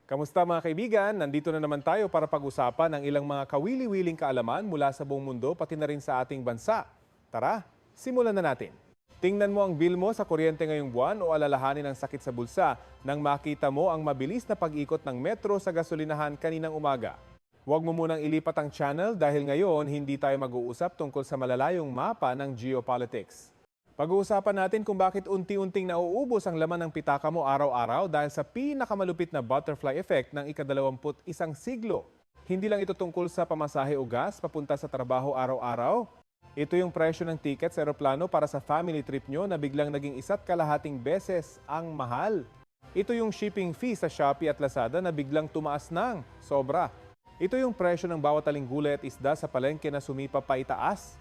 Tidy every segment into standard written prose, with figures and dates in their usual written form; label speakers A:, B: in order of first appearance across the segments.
A: Kamusta mga kaibigan? Nandito na naman tayo para pag-usapan ng ilang mga kawili-wiling kaalaman mula sa buong mundo pati na rin sa ating bansa. Tara, simulan na natin. Tingnan mo ang bill mo sa kuryente ngayong buwan o alalahanin ang sakit sa bulsa nang makita mo ang mabilis na pag-ikot ng metro sa gasolinahan kaninang umaga. Huwag mo munang ilipat ang channel dahil ngayon hindi tayo mag-uusap tungkol sa malalayong mapa ng geopolitics. Pag-uusapan natin kung bakit unti-unting nauubos ang laman ng pitaka mo araw-araw dahil sa pinakamalupit na butterfly effect ng ika-21 siglo. Hindi lang ito tungkol sa pamasahe o gas papunta sa trabaho araw-araw. Ito yung presyo ng ticket sa eroplano para sa family trip nyo na biglang naging 1.5 beses ang mahal. Ito yung shipping fee sa Shopee at Lazada na biglang tumaas ng sobra. Ito yung presyo ng bawat aling gulay at isda sa palengke na sumipa pa itaas.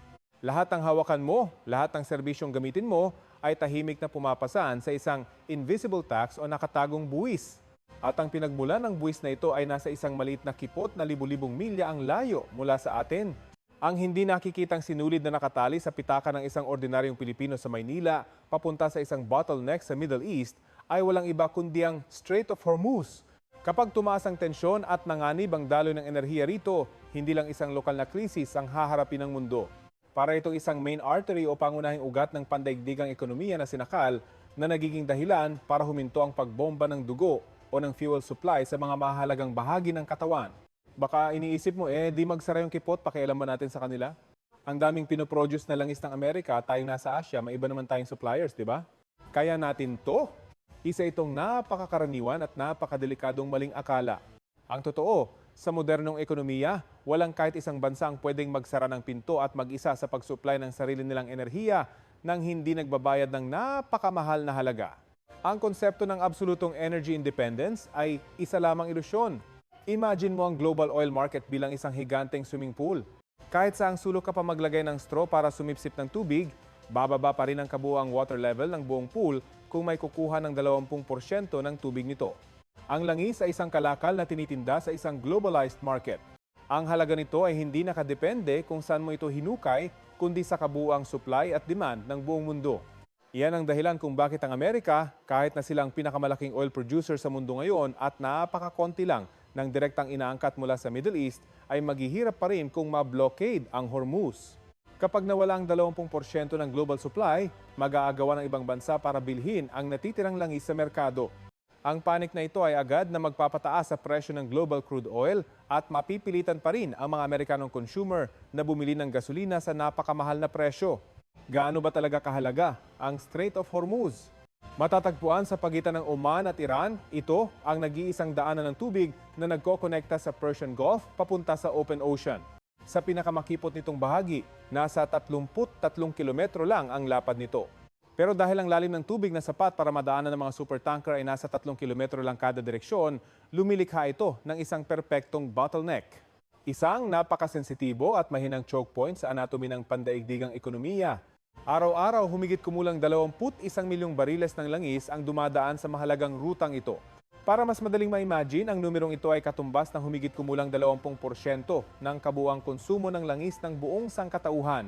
A: Lahat ng hawakan mo, lahat ng serbisyong gamitin mo ay tahimik na pumapasan sa isang invisible tax o nakatagong buwis. At ang pinagmulan ng buwis na ito ay nasa isang maliit na kipot na libu-libong milya ang layo mula sa atin. Ang hindi nakikitang sinulid na nakatali sa pitaka ng isang ordinaryong Pilipino sa Maynila papunta sa isang bottleneck sa Middle East ay walang iba kundi ang Strait of Hormuz. Kapag tumaas ang tensyon at nanganib ang daloy ng enerhiya rito, hindi lang isang lokal na krisis ang haharapin ng mundo. Para itong isang main artery o pangunahing ugat ng pandaigdigang ekonomiya na sinakal na nagiging dahilan para huminto ang pagbomba ng dugo o ng fuel supply sa mga mahalagang bahagi ng katawan. Baka iniisip mo, di magsara yung kipot, pakialam ba natin sa kanila? Ang daming pinoproduce na langis ng Amerika, tayong nasa Asia, may iba naman tayong suppliers, di ba? Kaya natin to. Isa itong napakakaraniwan at napakadelikadong maling akala. Ang totoo, sa modernong ekonomiya, walang kahit isang bansa ang pwedeng magsara ng pinto at mag-isa sa pag-supply ng sarili nilang enerhiya nang hindi nagbabayad ng napakamahal na halaga. Ang konsepto ng absolutong energy independence ay isa lamang ilusyon. Imagine mo ang global oil market bilang isang higanteng swimming pool. Kahit saang sulok ka pa maglagay ng straw para sumipsip ng tubig, bababa pa rin ang kabuuang water level ng buong pool kung may kukuha ng 20% ng tubig nito. Ang langis ay isang kalakal na tinitinda sa isang globalized market. Ang halaga nito ay hindi nakadepende kung saan mo ito hinukay, kundi sa kabuuang supply at demand ng buong mundo. Iyan ang dahilan kung bakit ang Amerika, kahit na silang pinakamalaking oil producer sa mundo ngayon at napakakonti lang ng direktang inaangkat mula sa Middle East, ay maghihirap pa rin kung ma-blockade ang Hormuz. Kapag nawala ang 20% ng global supply, mag-aagawan ng ibang bansa para bilhin ang natitirang langis sa merkado. Ang panic na ito ay agad na magpapataas sa presyo ng global crude oil at mapipilitan pa rin ang mga Amerikanong consumer na bumili ng gasolina sa napakamahal na presyo. Gaano ba talaga kahalaga ang Strait of Hormuz? Matatagpuan sa pagitan ng Oman at Iran, ito ang nag-iisang daanan ng tubig na nagkokonekta sa Persian Gulf papunta sa Open Ocean. Sa pinakamakipot nitong bahagi, nasa 33 kilometro lang ang lapad nito. Pero dahil ang lalim ng tubig na sapat para madaanan ng mga supertanker ay nasa 3 kilometro lang kada direksyon, lumilikha ito ng isang perpektong bottleneck. Isang napakasensitibo at mahinang choke point sa anatomy ng pandaigdigang ekonomiya. Araw-araw humigit kumulang 21 milyong bariles ng langis ang dumadaan sa mahalagang rutang ito. Para mas madaling ma-imagine, ang numerong ito ay katumbas ng humigit kumulang 20% ng kabuuang konsumo ng langis ng buong sangkatauhan.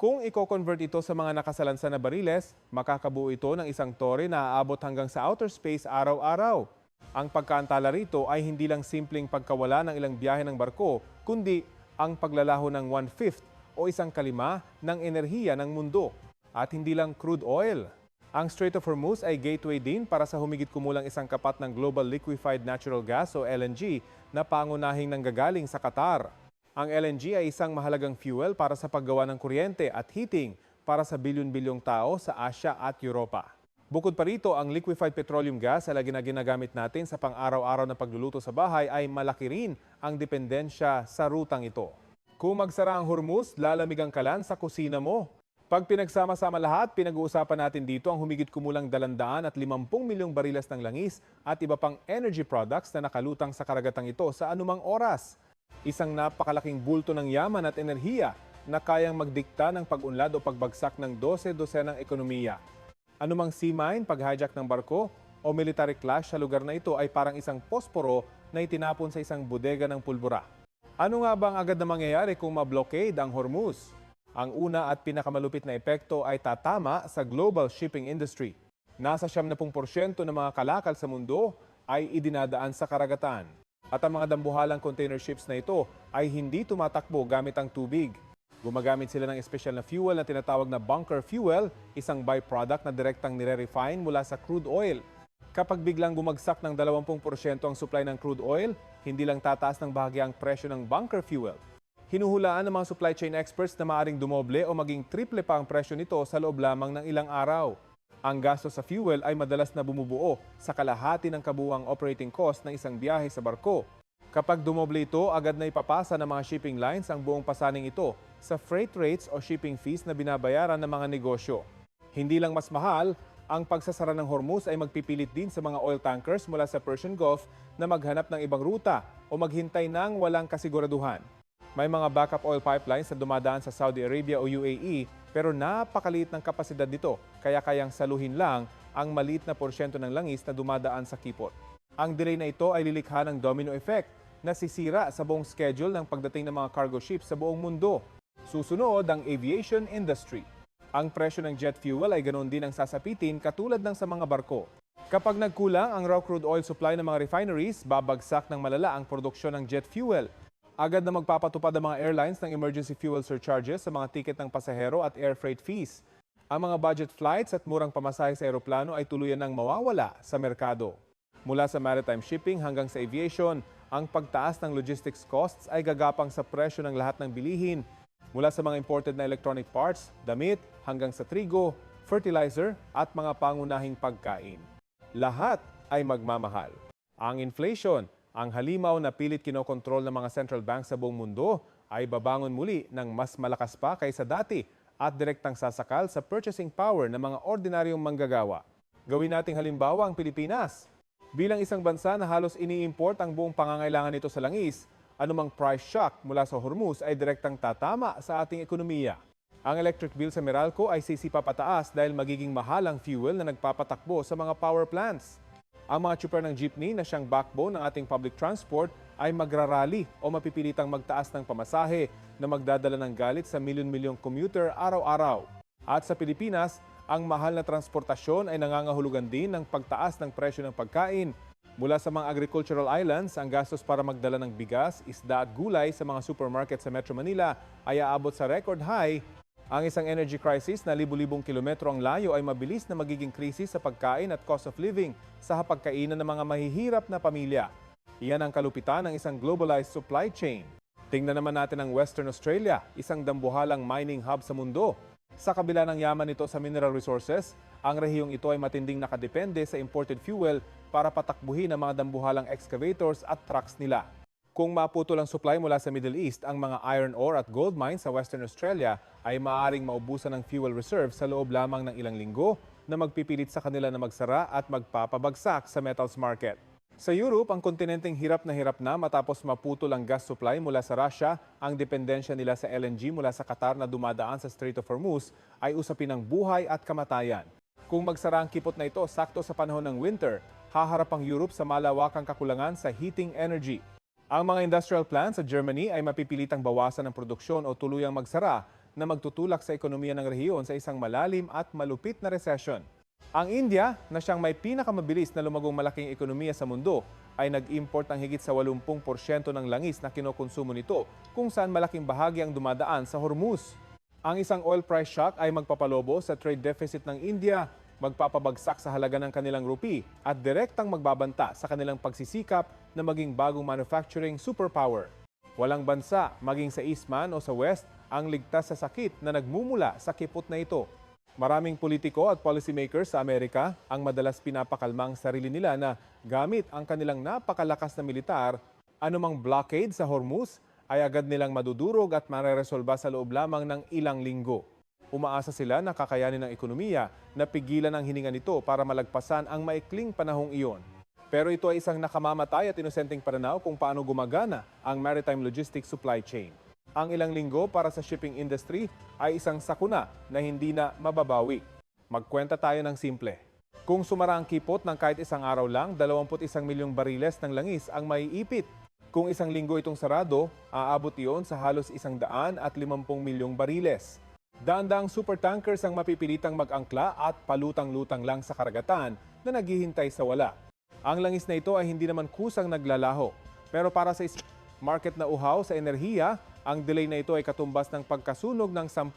A: Kung i-convert ito sa mga nakasalansan na bariles, makakabuo ito ng isang tore na aabot hanggang sa outer space araw-araw. Ang pagkaantala rito ay hindi lang simpleng pagkawala ng ilang biyahe ng barko, kundi ang paglalaho ng 1/5 o 1/5 ng enerhiya ng mundo. At hindi lang crude oil. Ang Strait of Hormuz ay gateway din para sa humigit kumulang 1/4 ng global liquefied natural gas o LNG na pangunahing nanggagaling sa Qatar. Ang LNG ay isang mahalagang fuel para sa paggawa ng kuryente at heating para sa bilyon-bilyong tao sa Asia at Europa. Bukod pa rito, ang liquefied petroleum gas na ginagamit natin sa pang-araw-araw na pagluluto sa bahay ay malaki rin ang dependensya sa rutang ito. Kung magsara ang Hormuz, lalamig ang kalan sa kusina mo. Pag pinagsama-sama lahat, pinag-uusapan natin dito ang humigit kumulang 250 milyong bariles ng langis at iba pang energy products na nakalutang sa karagatang ito sa anumang oras. Isang napakalaking bulto ng yaman at enerhiya na kayang magdikta ng pag-unlad o pagbagsak ng 12 ng ekonomiya. Anumang sea mine, pag-hijack ng barko o military clash sa lugar na ito ay parang isang posporo na itinapon sa isang bodega ng pulbura. Ano nga ba ang agad na mangyayari kung ma-blockade ang Hormuz? Ang una at pinakamalupit na epekto ay tatama sa global shipping industry. Nasa 70% ng mga kalakal sa mundo ay idinadaan sa karagatan. At ang mga dambuhalang container ships na ito ay hindi tumatakbo gamit ang tubig. Gumagamit sila ng espesyal na fuel na tinatawag na bunker fuel, isang byproduct na direktang nire-refine mula sa crude oil. Kapag biglang bumagsak ng 20% ang supply ng crude oil, hindi lang tataas ng bahagya ang presyo ng bunker fuel. Hinuhulaan ng mga supply chain experts na maaring dumoble o maging triple pa ang presyo nito sa loob lamang ng ilang araw. Ang gasto sa fuel ay madalas na bumubuo sa kalahati ng kabuuang operating cost ng isang biyahe sa barko. Kapag dumoble ito, agad na ipapasa ng mga shipping lines ang buong pasaning ito sa freight rates o shipping fees na binabayaran ng mga negosyo. Hindi lang mas mahal, ang pagsasara ng Hormuz ay magpipilit din sa mga oil tankers mula sa Persian Gulf na maghanap ng ibang ruta o maghintay ng walang kasiguraduhan. May mga backup oil pipelines na dumadaan sa Saudi Arabia o UAE pero napakaliit ng kapasidad nito kaya kayang saluhin lang ang maliit na porsyento ng langis na dumadaan sa kipot. Ang delay na ito ay lilikha ng domino effect na sisira sa buong schedule ng pagdating ng mga cargo ships sa buong mundo. Susunod ang aviation industry. Ang presyo ng jet fuel ay ganoon din ang sasapitin katulad ng sa mga barko. Kapag nagkulang ang raw crude oil supply ng mga refineries, babagsak ng malala ang produksyon ng jet fuel. Agad na magpapatupad ang mga airlines ng emergency fuel surcharges sa mga tiket ng pasahero at air freight fees. Ang mga budget flights at murang pamasahe sa eroplano ay tuluyan ng mawawala sa merkado. Mula sa maritime shipping hanggang sa aviation, ang pagtaas ng logistics costs ay gagapang sa presyo ng lahat ng bilihin. Mula sa mga imported na electronic parts, damit, hanggang sa trigo, fertilizer at mga pangunahing pagkain. Lahat ay magmamahal. Ang inflation, ang halimaw na pilit kinokontrol ng mga central banks sa buong mundo, ay babangon muli ng mas malakas pa kaysa dati at direktang sasakal sa purchasing power ng mga ordinaryong manggagawa. Gawin nating halimbawa ang Pilipinas. Bilang isang bansa na halos ini-import ang buong pangangailangan nito sa langis, anumang price shock mula sa Hormuz ay direktang tatama sa ating ekonomiya. Ang electric bill sa Meralco ay sisipa pataas dahil magiging mahal ang fuel na nagpapatakbo sa mga power plants. Ang mga tsuper ng jeepney na siyang backbone ng ating public transport ay magrarally o mapipilitang magtaas ng pamasahe na magdadala ng galit sa milyon-milyong commuter araw-araw. At sa Pilipinas, ang mahal na transportasyon ay nangangahulugan din ng pagtaas ng presyo ng pagkain. Mula sa mga agricultural islands, ang gastos para magdala ng bigas, isda at gulay sa mga supermarket sa Metro Manila ay aabot sa record high. Ang isang energy crisis na libu-libong kilometro ang layo ay mabilis na magiging krisis sa pagkain at cost of living sa hapagkainan ng mga mahihirap na pamilya. Iyan ang kalupitan ng isang globalized supply chain. Tingnan naman natin ang Western Australia, isang dambuhalang mining hub sa mundo. Sa kabila ng yaman nito sa mineral resources, ang rehiyong ito ay matinding nakadepende sa imported fuel para patakbuhin ang mga dambuhalang excavators at trucks nila. Kung maputol ang supply mula sa Middle East, ang mga iron ore at gold mines sa Western Australia ay maaaring maubusan ng fuel reserve sa loob lamang ng ilang linggo na magpipilit sa kanila na magsara at magpapabagsak sa metals market. Sa Europe, ang kontinenteng hirap na matapos maputol ang gas supply mula sa Russia, ang dependensya nila sa LNG mula sa Qatar na dumadaan sa Strait of Hormuz ay usapin ng buhay at kamatayan. Kung magsara ang kipot na ito sakto sa panahon ng winter, haharap ang Europe sa malawakang kakulangan sa heating energy. Ang mga industrial plants sa Germany ay mapipilitang bawasan ang produksyon o tuluyang magsara na magtutulak sa ekonomiya ng rehiyon sa isang malalim at malupit na recession. Ang India, na siyang may pinakamabilis na lumagong malaking ekonomiya sa mundo, ay nag-import ng higit sa 80% ng langis na kinokonsumo nito kung saan malaking bahagi ang dumadaan sa Hormuz. Ang isang oil price shock ay magpapalobo sa trade deficit ng India, magpapabagsak sa halaga ng kanilang rupi at direktang magbabanta sa kanilang pagsisikap na maging bagong manufacturing superpower. Walang bansa, maging sa Eastman o sa West, ang ligtas sa sakit na nagmumula sa kipot na ito. Maraming politiko at policymakers sa Amerika ang madalas pinapakalmang sarili nila na gamit ang kanilang napakalakas na militar, anumang blockade sa Hormuz ay agad nilang madudurog at mareresolba sa loob lamang ng ilang linggo. Umaasa sila na kakayanin ng ekonomiya na pigilan ang hininga nito para malagpasan ang maikling panahong iyon. Pero ito ay isang nakamamatay at inosenteng pananaw kung paano gumagana ang maritime logistics supply chain. Ang ilang linggo para sa shipping industry ay isang sakuna na hindi na mababawi. Magkwenta tayo ng simple. Kung sumara ang kipot ng kahit isang araw lang, 21 milyong bariles ng langis ang maiipit. Kung isang linggo itong sarado, aabot iyon sa halos 150 milyong bariles. Daan-daang supertankers ang mapipilitang mag-angkla at palutang-lutang lang sa karagatan na naghihintay sa wala. Ang langis na ito ay hindi naman kusang naglalaho. Pero para sa market na uhaw sa enerhiya, ang delay na ito ay katumbas ng pagkasunog ng 10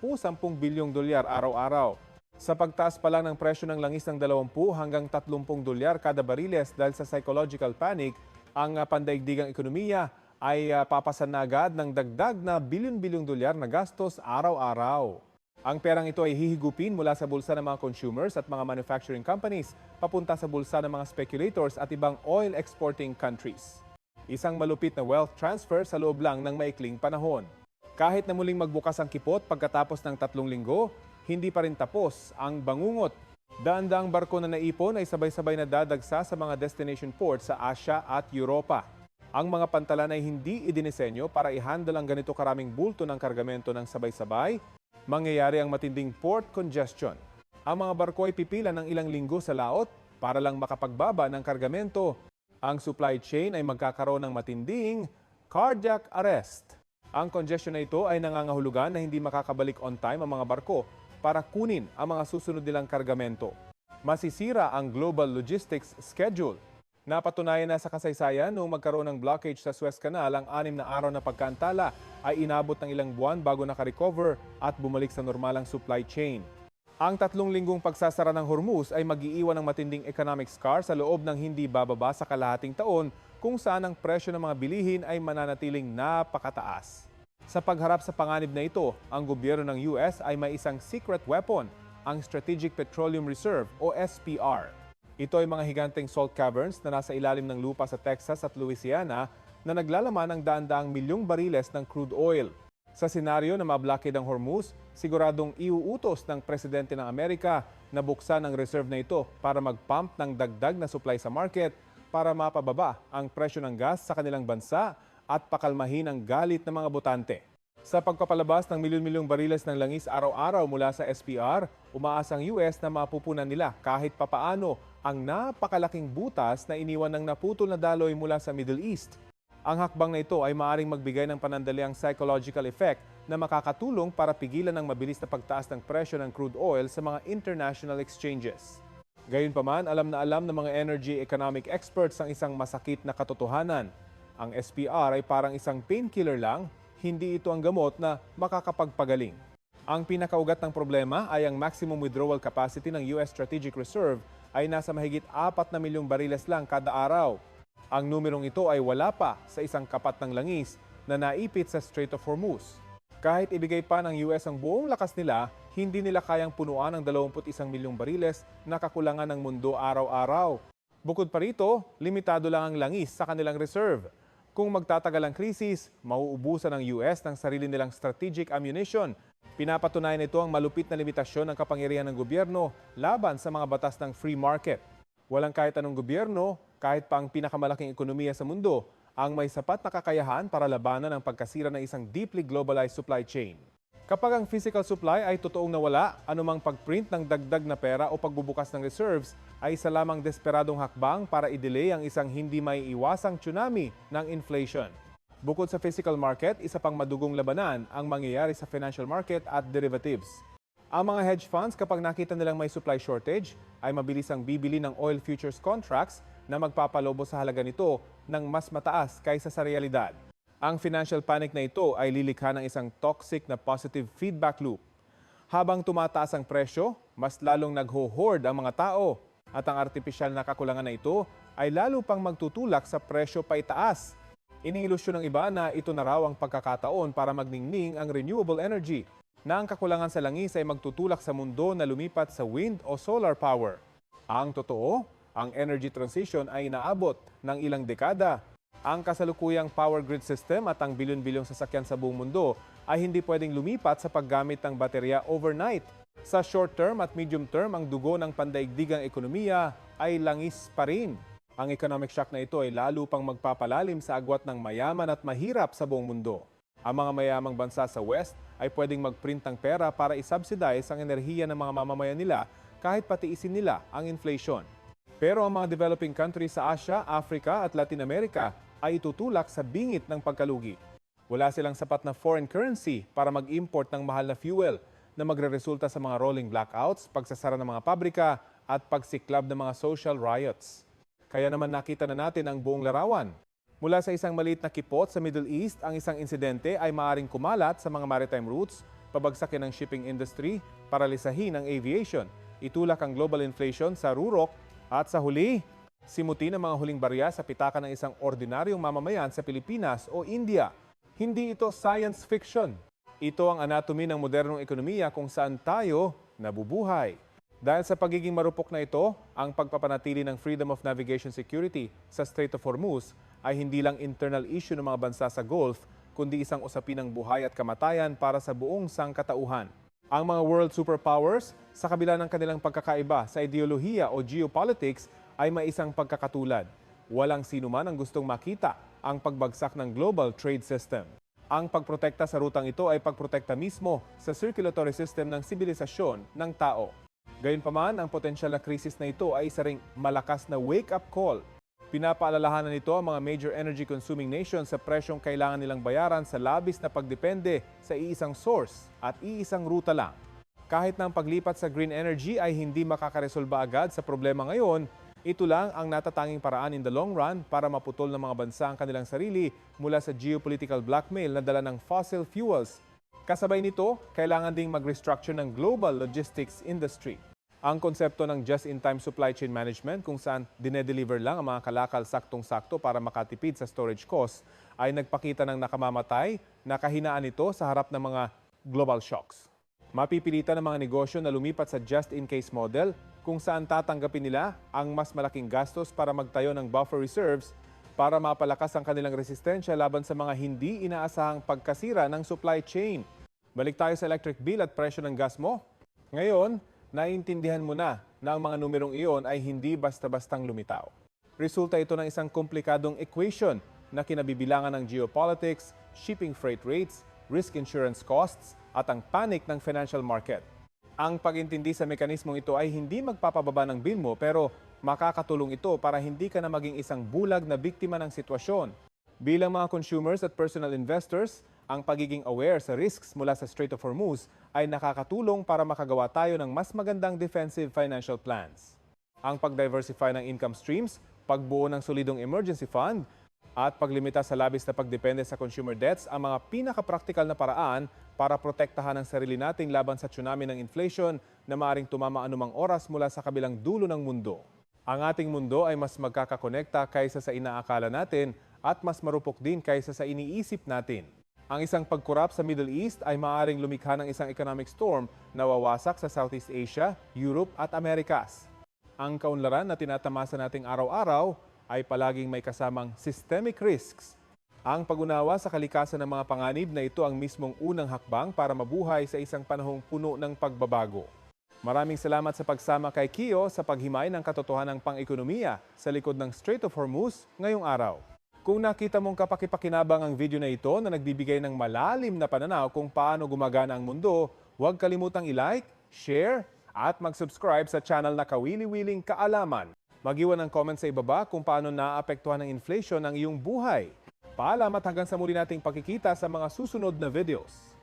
A: bilyong dolyar araw-araw. Sa pagtaas pa lang ng presyo ng langis ng 20 hanggang 30 dolyar kada bariles dahil sa psychological panic, ang pandaigdigang ekonomiya ay papasan na agad ng dagdag na bilyon-bilyong dolyar na gastos araw-araw. Ang perang ito ay hihigupin mula sa bulsa ng mga consumers at mga manufacturing companies papunta sa bulsa ng mga speculators at ibang oil exporting countries. Isang malupit na wealth transfer sa loob lang ng maikling panahon. Kahit na muling magbukas ang kipot pagkatapos ng 3 linggo, hindi pa rin tapos ang bangungot. Daan-daang barko na naipon ay sabay-sabay na dadagsa sa mga destination ports sa Asia at Europa. Ang mga pantalan ay hindi idinisenyo para i-handle ang ganito karaming bulto ng kargamento ng sabay-sabay. Mangyayari ang matinding port congestion. Ang mga barko ay pipila ng ilang linggo sa laot para lang makapagbaba ng kargamento. Ang supply chain ay magkakaroon ng matinding cardiac arrest. Ang congestion na ito ay nangangahulugan na hindi makakabalik on time ang mga barko para kunin ang mga susunod nilang kargamento. Masisira ang global logistics schedule. Napatunayan na sa kasaysayan noong magkaroon ng blockage sa Suez Canal, ang 6 na araw na pagkaantala ay inabot ng ilang buwan bago nakarecover at bumalik sa normalang supply chain. Ang 3 linggong pagsasara ng Hormuz ay mag-iiwan ng matinding economic scar sa loob ng hindi bababa sa kalahating taon kung saan ang presyo ng mga bilihin ay mananatiling napakataas. Sa pagharap sa panganib na ito, ang gobyerno ng US ay may isang secret weapon, ang Strategic Petroleum Reserve o SPR. Ito ay mga higanteng salt caverns na nasa ilalim ng lupa sa Texas at Louisiana na naglalaman ng daan-daang milyong bariles ng crude oil. Sa senaryo na mablokade ang Hormuz, siguradong iuutos ng Presidente ng Amerika na buksan ang reserve na ito para mag-pump ng dagdag na supply sa market para mapababa ang presyo ng gas sa kanilang bansa at pakalmahin ang galit ng mga botante. Sa pagpapalabas ng milyon-milyong bariles ng langis araw-araw mula sa SPR, umaasa ang US na mapupunan nila kahit papaano ang napakalaking butas na iniwan ng naputol na daloy mula sa Middle East. Ang hakbang na ito ay maaaring magbigay ng panandaliang psychological effect na makakatulong para pigilan ang mabilis na pagtaas ng presyo ng crude oil sa mga international exchanges. Gayunpaman, alam na alam ng mga energy economic experts ang isang masakit na katotohanan. Ang SPR ay parang isang painkiller lang, hindi ito ang gamot na makakapagpagaling. Ang pinakaugat ng problema ay ang maximum withdrawal capacity ng US Strategic Reserve ay nasa mahigit 4 na milyong bariles lang kada araw. Ang numerong ito ay wala pa sa isang kapat ng langis na naipit sa Strait of Hormuz. Kahit ibigay pa ng US ang buong lakas nila, hindi nila kayang punuan ang 21 milyong bariles na kakulangan ng mundo araw-araw. Bukod pa rito, limitado lang ang langis sa kanilang reserve. Kung magtatagal ang krisis, mauubusan ng US ng sarili nilang strategic ammunition. Pinapatunayan ito ang malupit na limitasyon ng kapangyarihan ng gobyerno laban sa mga batas ng free market. Walang kahit anong gobyerno, kahit pa ang pinakamalaking ekonomiya sa mundo, ang may sapat na kakayahan para labanan ang pagkasira ng isang deeply globalized supply chain. Kapag ang physical supply ay totoong nawala, anumang pagprint ng dagdag na pera o pagbubukas ng reserves ay isa lamang desperadong hakbang para i-delay ang isang hindi maiiwasang tsunami ng inflation. Bukod sa physical market, isa pang madugong labanan ang mangyayari sa financial market at derivatives. Ang mga hedge funds kapag nakita nilang may supply shortage ay mabilis ang bibili ng oil futures contracts na magpapalobo sa halaga nito ng mas mataas kaysa sa realidad. Ang financial panic na ito ay lilikha ng isang toxic na positive feedback loop. Habang tumataas ang presyo, mas lalong nagho-hoard ang mga tao at ang artipisyal na kakulangan na ito ay lalo pang magtutulak sa presyo paitaas. Iniilusyon ng iba na ito na raw ang pagkakataon para magningning ang renewable energy na ang kakulangan sa langis ay magtutulak sa mundo na lumipat sa wind o solar power. Ang totoo, ang energy transition ay inaabot ng ilang dekada. Ang kasalukuyang power grid system at ang bilyon-bilyong sasakyan sa buong mundo ay hindi pwedeng lumipat sa paggamit ng baterya overnight. Sa short term at medium term, ang dugo ng pandaigdigang ekonomiya ay langis pa rin. Ang economic shock na ito ay lalo pang magpapalalim sa agwat ng mayaman at mahirap sa buong mundo. Ang mga mayamang bansa sa West ay pwedeng mag-print ng pera para isubsidize ang enerhiya ng mga mamamayan nila kahit patiisin nila ang inflation. Pero ang mga developing countries sa Asia, Africa at Latin America ay itutulak sa bingit ng pagkalugi. Wala silang sapat na foreign currency para mag-import ng mahal na fuel na magreresulta sa mga rolling blackouts, pagsasara ng mga pabrika at pagsiklab ng mga social riots. Kaya naman nakita na natin ang buong larawan. Mula sa isang maliit na kipot sa Middle East, ang isang insidente ay maaaring kumalat sa mga maritime routes, pabagsakin ang shipping industry, paralisahin ang aviation, itulak ang global inflation sa rurok, at sa huli, simutin ang mga huling barya sa pitaka ng isang ordinaryong mamamayan sa Pilipinas o India. Hindi ito science fiction. Ito ang anatomy ng modernong ekonomiya kung saan tayo nabubuhay. Dahil sa pagiging marupok na ito, ang pagpapanatili ng freedom of navigation security sa Strait of Hormuz ay hindi lang internal issue ng mga bansa sa Gulf, kundi isang usapin ng buhay at kamatayan para sa buong sangkatauhan. Ang mga world superpowers, sa kabila ng kanilang pagkakaiba sa ideolohiya o geopolitics, ay may isang pagkakatulad. Walang sino man ang gustong makita ang pagbagsak ng global trade system. Ang pagprotekta sa rutang ito ay pagprotekta mismo sa circulatory system ng sibilisasyon ng tao. Gayunpaman, ang potensyal na krisis na ito ay isa ring malakas na wake-up call. Pinapaalalahanan nito ang mga major energy-consuming nations sa presyong kailangan nilang bayaran sa labis na pagdepende sa iisang source at iisang ruta lang. Kahit na ang paglipat sa green energy ay hindi makakaresolba agad sa problema ngayon, ito lang ang natatanging paraan in the long run para maputol ng mga bansa ang kanilang sarili mula sa geopolitical blackmail na dala ng fossil fuels. Kasabay nito, kailangan ding mag-restructure ng global logistics industry. Ang konsepto ng just-in-time supply chain management kung saan dinedeliver lang ang mga kalakal saktong-sakto para makatipid sa storage cost ay nagpakita ng nakamamatay na kahinaan nito sa harap ng mga global shocks. Mapipilitan ng mga negosyo na lumipat sa just-in-case model kung saan tatanggapin nila ang mas malaking gastos para magtayo ng buffer reserves para mapalakas ang kanilang resistensya laban sa mga hindi inaasahang pagkasira ng supply chain. Balik tayo sa electric bill at presyo ng gas mo. Ngayon, naiintindihan mo na ang mga numerong iyon ay hindi basta-bastang lumitaw. Resulta ito ng isang komplikadong equation na kinabibilangan ng geopolitics, shipping freight rates, risk insurance costs, at ang panic ng financial market. Ang pag-intindi sa mekanismong ito ay hindi magpapababa ng bill mo pero makakatulong ito para hindi ka na maging isang bulag na biktima ng sitwasyon. Bilang mga consumers at personal investors, ang pagiging aware sa risks mula sa Strait of Hormuz ay nakakatulong para makagawa tayo ng mas magandang defensive financial plans. Ang pag-diversify ng income streams, pagbuo ng solidong emergency fund, at paglimita sa labis na pagdepende sa consumer debts ang mga pinaka-practical na paraan para protektahan ang sarili nating laban sa tsunami ng inflation na maaaring tumama anumang oras mula sa kabilang dulo ng mundo. Ang ating mundo ay mas magkakakonekta kaysa sa inaakala natin at mas marupok din kaysa sa iniisip natin. Ang isang pagkurap sa Middle East ay maaaring lumikha ng isang economic storm na wawasak sa Southeast Asia, Europe at Americas. Ang kaunlaran na tinatamasa nating araw-araw ay palaging may kasamang systemic risks. Ang pag-unawa sa kalikasan ng mga panganib na ito ang mismong unang hakbang para mabuhay sa isang panahong puno ng pagbabago. Maraming salamat sa pagsama kay Kio sa paghimay ng katotohanang pang-ekonomiya sa likod ng Strait of Hormuz ngayong araw. Kung nakita mong kapakipakinabang ang video na ito na nagbibigay ng malalim na pananaw kung paano gumagana ang mundo, huwag kalimutang i-like, share, at mag-subscribe sa channel na Kawili-Wiling Kaalaman. Mag-iwan ng comment sa ibaba kung paano naapektuhan ng inflation ang iyong buhay. Paalam at hanggang sa muli nating pagkikita sa mga susunod na videos.